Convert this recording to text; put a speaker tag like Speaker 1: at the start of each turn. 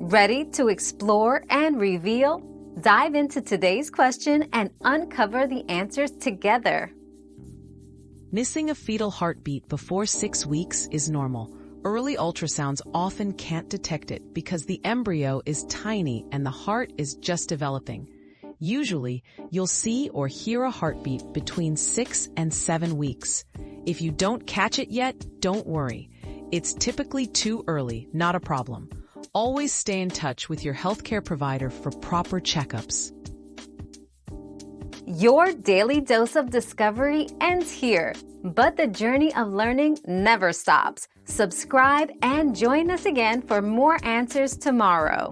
Speaker 1: Ready to explore and reveal? Dive into today's question and uncover the answers together.
Speaker 2: Missing a fetal heartbeat before 6 weeks is normal. Early ultrasounds often can't detect it because the embryo is tiny and the heart is just developing. Usually, you'll see or hear a heartbeat between 6 and 7 weeks. If you don't catch it yet, don't worry. It's typically too early, not a problem. Always stay in touch with your healthcare provider for proper checkups.
Speaker 1: Your daily dose of discovery ends here, but the journey of learning never stops. Subscribe and join us again for more answers tomorrow.